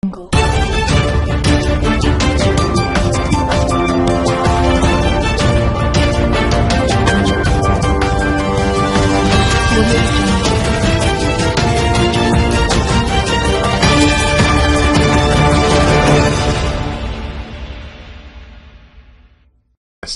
Jungle.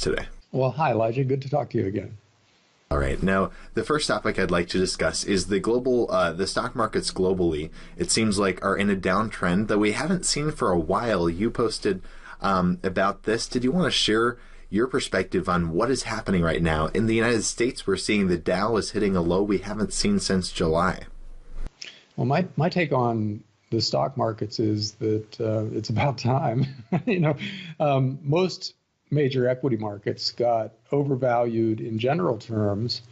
Today. Well, hi, Elijah. Good to talk to you again. All right. Now, the first topic I'd like to discuss is the stock markets globally. It seems like are in a downtrend that we haven't seen for a while. You posted about this. Did you want to share your perspective on what is happening right now in the United States? We're seeing the Dow is hitting a low we haven't seen since July. Well, my take on the stock markets is that it's about time. Most major equity markets got overvalued in general terms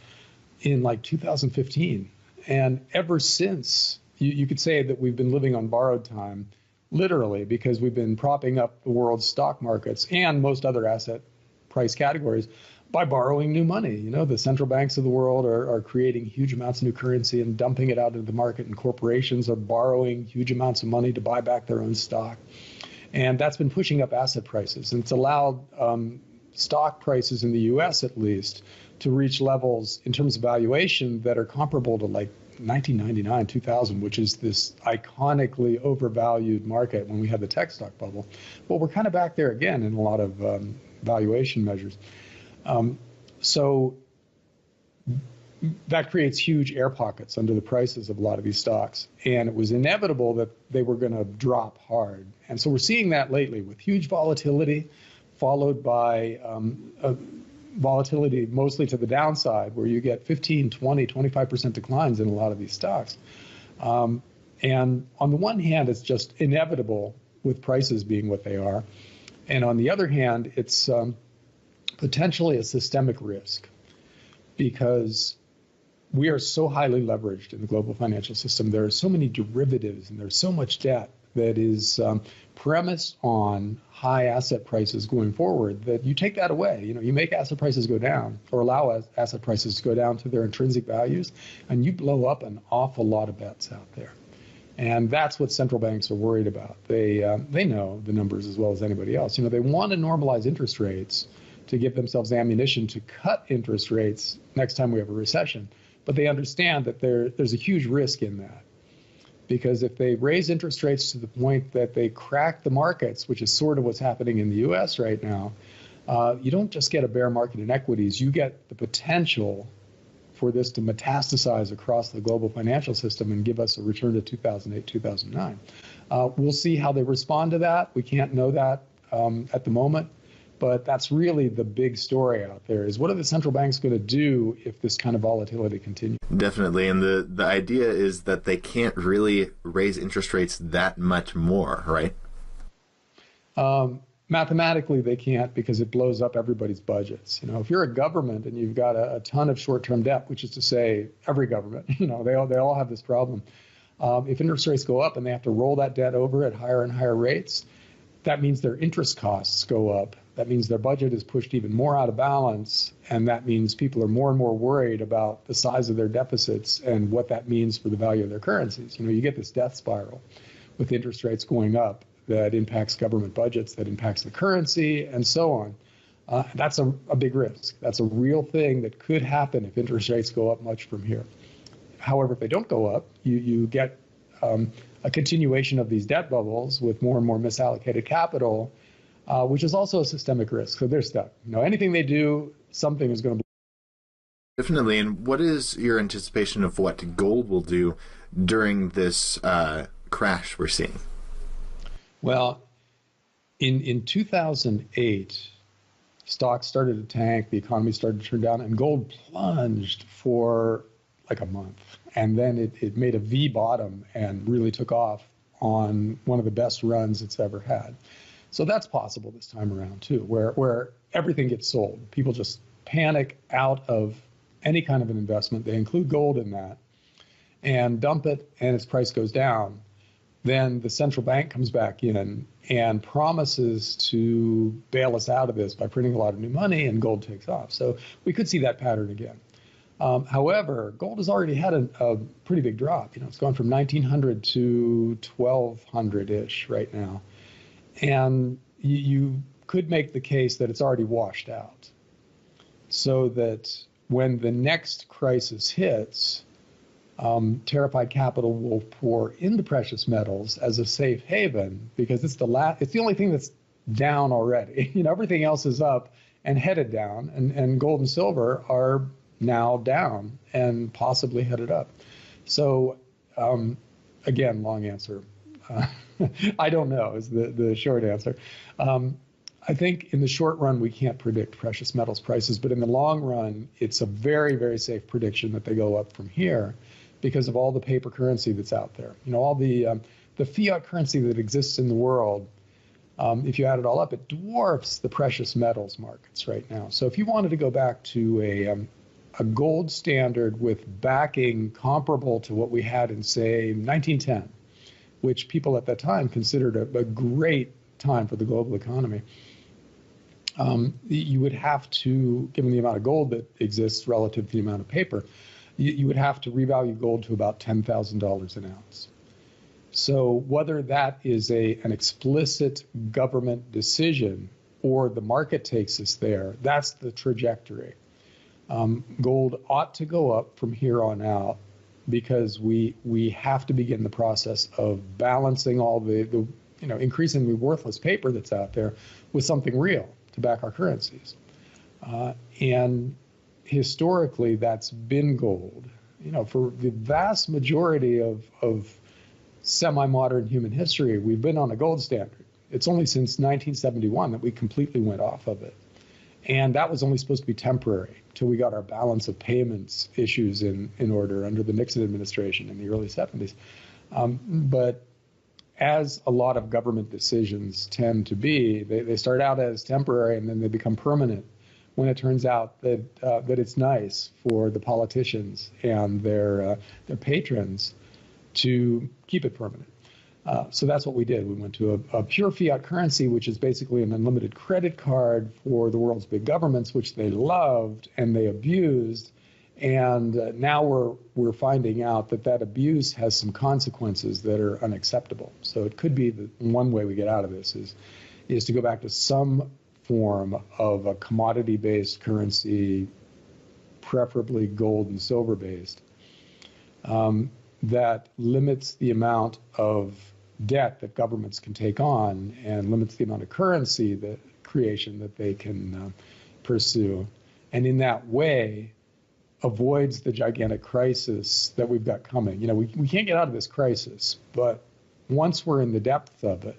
in like 2015. And ever since, you could say that we've been living on borrowed time, literally, because we've been propping up the world's stock markets and most other asset price categories by borrowing new money. You know, the central banks of the world are creating huge amounts of new currency and dumping it out into the market, and corporations are borrowing huge amounts of money to buy back their own stock. And that's been pushing up asset prices. And it's allowed stock prices in the U.S., at least, to reach levels in terms of valuation that are comparable to like 1999, 2000, which is this iconically overvalued market when we had the tech stock bubble. Well, we're kind of back there again in a lot of valuation measures. So that creates huge air pockets under the prices of a lot of these stocks. And it was inevitable that they were going to drop hard. And so we're seeing that lately with huge volatility, followed by volatility mostly to the downside, where you get 15, 20, 25% declines in a lot of these stocks. And on the one hand, it's just inevitable with prices being what they are. And on the other hand, it's potentially a systemic risk, because we are so highly leveraged in the global financial system. There are so many derivatives and there's so much debt that is premised on high asset prices going forward, that you take that away. You know, you make asset prices go down, or allow asset prices to go down to their intrinsic values, and you blow up an awful lot of bets out there. And that's what central banks are worried about. They know the numbers as well as anybody else. You know, they want to normalize interest rates to give themselves ammunition to cut interest rates next time we have a recession. But they understand that there's a huge risk in that. Because if they raise interest rates to the point that they crack the markets, which is sort of what's happening in the US right now, you don't just get a bear market in equities, you get the potential for this to metastasize across the global financial system and give us a return to 2008, 2009. We'll see how they respond to that. We can't know that at the moment. But that's really the big story out there, is what are the central banks going to do if this kind of volatility continues? Definitely. And the idea is that they can't really raise interest rates that much more, right? Mathematically, they can't, because it blows up everybody's budgets. You know, if you're a government and you've got a ton of short-term debt, which is to say every government, you know, they all have this problem. If interest rates go up and they have to roll that debt over at higher and higher rates, that means their interest costs go up. That means their budget is pushed even more out of balance, and that means people are more and more worried about the size of their deficits and what that means for the value of their currencies. You know, you get this death spiral with interest rates going up that impacts government budgets, that impacts the currency, and so on. That's a big risk. That's a real thing that could happen if interest rates go up much from here. However, if they don't go up, you get a continuation of these debt bubbles with more and more misallocated capital, which is also a systemic risk. So they're stuck. You know, anything they do, something is going to. Definitely. And what is your anticipation of what gold will do during this crash we're seeing? Well, in 2008, stocks started to tank, the economy started to turn down, and gold plunged for like a month. And then it made a V bottom and really took off on one of the best runs it's ever had. So that's possible this time around too, where everything gets sold. People just panic out of any kind of an investment. They include gold in that and dump it, and its price goes down. Then the central bank comes back in and promises to bail us out of this by printing a lot of new money, and gold takes off. So we could see that pattern again. However, gold has already had a pretty big drop. It's gone from 1900 to 1200-ish right now. And you could make the case that it's already washed out. So that when the next crisis hits, Terrified Capital will pour into precious metals as a safe haven, because it's the only thing that's down already. Everything else is up and headed down, and gold and silver are now down and possibly headed up. So, again, long answer. I don't know is the short answer. I think in the short run, we can't predict precious metals prices, but in the long run, it's a very, very safe prediction that they go up from here because of all the paper currency that's out there. All the fiat currency that exists in the world, if you add it all up, it dwarfs the precious metals markets right now. So if you wanted to go back to a gold standard with backing comparable to what we had in, say, 1910, which people at that time considered a great time for the global economy, you would have to, given the amount of gold that exists relative to the amount of paper, you would have to revalue gold to about $10,000 an ounce. So whether that is an explicit government decision or the market takes us there, that's the trajectory. Gold ought to go up from here on out because we have to begin the process of balancing all the increasingly worthless paper that's out there with something real to back our currencies. And historically, that's been gold. For the vast majority of semi-modern human history, we've been on a gold standard. It's only since 1971 that we completely went off of it. And that was only supposed to be temporary till we got our balance of payments issues in order under the Nixon administration in the early 70s. But as a lot of government decisions tend to be, they start out as temporary and then they become permanent when it turns out that it's nice for the politicians and their patrons to keep it permanent. So that's what we did. We went to a pure fiat currency, which is basically an unlimited credit card for the world's big governments, which they loved and they abused. And now we're finding out that abuse has some consequences that are unacceptable. So it could be that one way we get out of this is to go back to some form of a commodity-based currency, preferably gold and silver-based, that limits the amount of debt that governments can take on and limits the amount of currency creation that they can pursue. And in that way, avoids the gigantic crisis that we've got coming. We can't get out of this crisis, but once we're in the depth of it,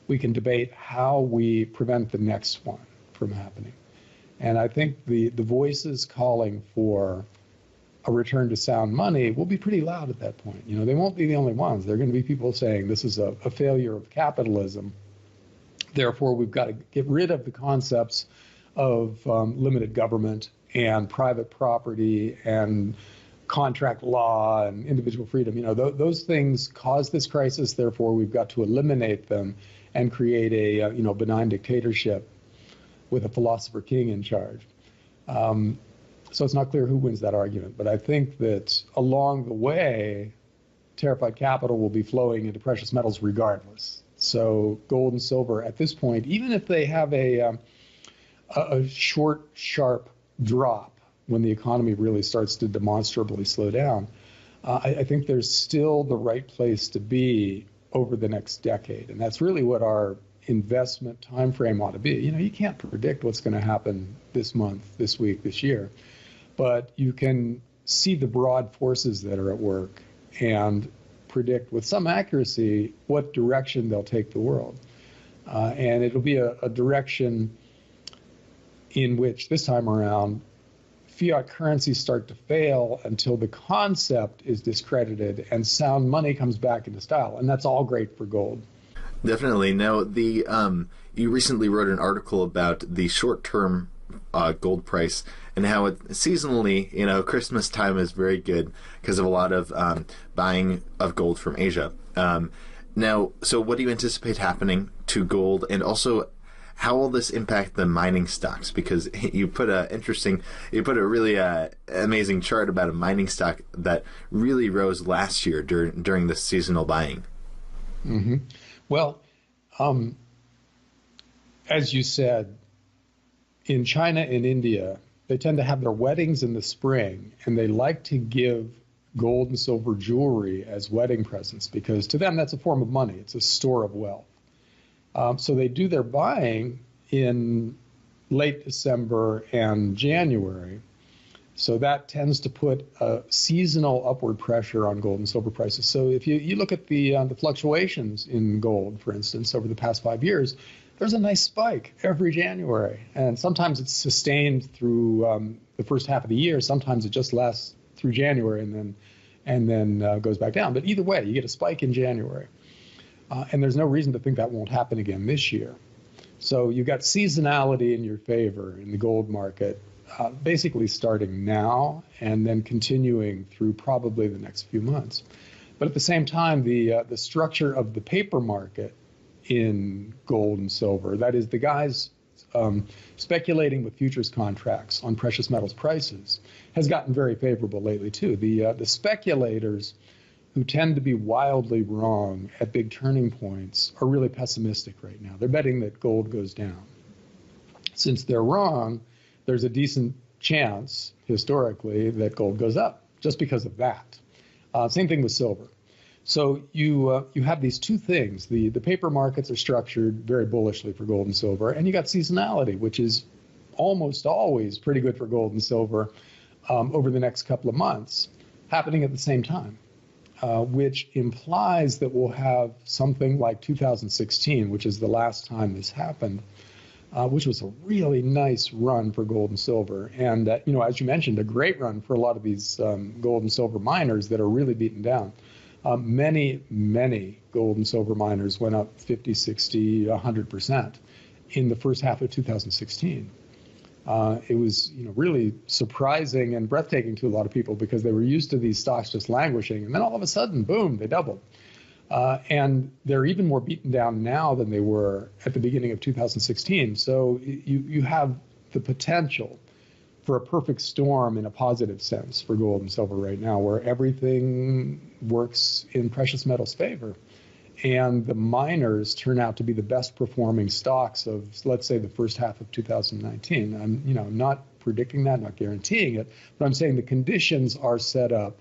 we can debate how we prevent the next one from happening. And I think the voices calling for a return to sound money will be pretty loud at that point. They won't be the only ones. There are going to be people saying this is a failure of capitalism. Therefore, we've got to get rid of the concepts of limited government and private property and contract law and individual freedom. Those things cause this crisis. Therefore, we've got to eliminate them and create a benign dictatorship with a philosopher king in charge. So it's not clear who wins that argument. But I think that along the way, Terrified Capital will be flowing into precious metals regardless. So gold and silver at this point, even if they have a short, sharp drop when the economy really starts to demonstrably slow down, I think there's still the right place to be over the next decade. And that's really what our investment time frame ought to be. You can't predict what's going to happen this month, this week, this year, but you can see the broad forces that are at work and predict with some accuracy what direction they'll take the world. And it'll be a direction in which this time around fiat currencies start to fail until the concept is discredited and sound money comes back into style. And that's all great for gold. Definitely. Now, you recently wrote an article about the short-term gold price and how it seasonally, Christmas time is very good because of a lot of buying of gold from Asia. Now, so what do you anticipate happening to gold? And also, how will this impact the mining stocks? Because you put a really amazing chart about a mining stock that really rose last year during the seasonal buying. Mm-hmm. Well, as you said, in China and India, they tend to have their weddings in the spring, and they like to give gold and silver jewelry as wedding presents because to them that's a form of money. It's a store of wealth. So they do their buying in late December and January. So that tends to put a seasonal upward pressure on gold and silver prices. So if you look at the fluctuations in gold, for instance, over the past 5 years, there's a nice spike every January. And sometimes it's sustained through the first half of the year. Sometimes it just lasts through January and then goes back down. But either way, you get a spike in January. And there's no reason to think that won't happen again this year. So you've got seasonality in your favor in the gold market, basically starting now and then continuing through probably the next few months. But at the same time, the structure of the paper market in gold and silver, that is the guys speculating with futures contracts on precious metals prices, has gotten very favorable lately too. The speculators who tend to be wildly wrong at big turning points are really pessimistic right now. They're betting that gold goes down. Since they're wrong, there's a decent chance, historically, that gold goes up just because of that. Same thing with silver. So you have these two things. The paper markets are structured very bullishly for gold and silver, and you got seasonality, which is almost always pretty good for gold and silver over the next couple of months, happening at the same time. Which implies that we'll have something like 2016, which is the last time this happened, which was a really nice run for gold and silver. And, as you mentioned, a great run for a lot of these gold and silver miners that are really beaten down. Many gold and silver miners went up 50, 60, 100% in the first half of 2016. It was really surprising and breathtaking to a lot of people because they were used to these stocks just languishing, and then all of a sudden, boom, they doubled. And they're even more beaten down now than they were at the beginning of 2016. So you have the potential for a perfect storm in a positive sense for gold and silver right now, where everything works in precious metals' favor. And the miners turn out to be the best performing stocks of, let's say, the first half of 2019. I'm, not predicting that, not guaranteeing it, but I'm saying the conditions are set up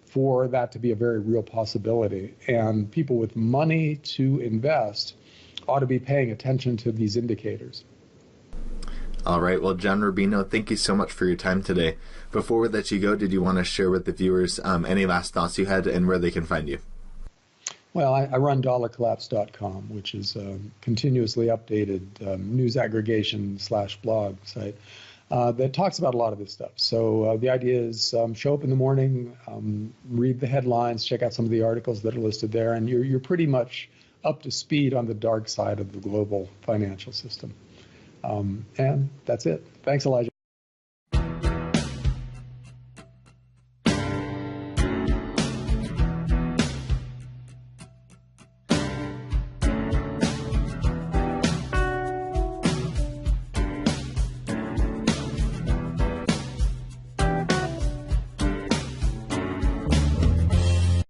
for that to be a very real possibility. And people with money to invest ought to be paying attention to these indicators. All right. Well, John Rubino, thank you so much for your time today. Before we let you go, did you want to share with the viewers any last thoughts you had and where they can find you? Well, I run dollarcollapse.com, which is a continuously updated news aggregation / blog site that talks about a lot of this stuff. So the idea is show up in the morning, read the headlines, check out some of the articles that are listed there, and you're pretty much up to speed on the dark side of the global financial system. And that's it. Thanks, Elijah.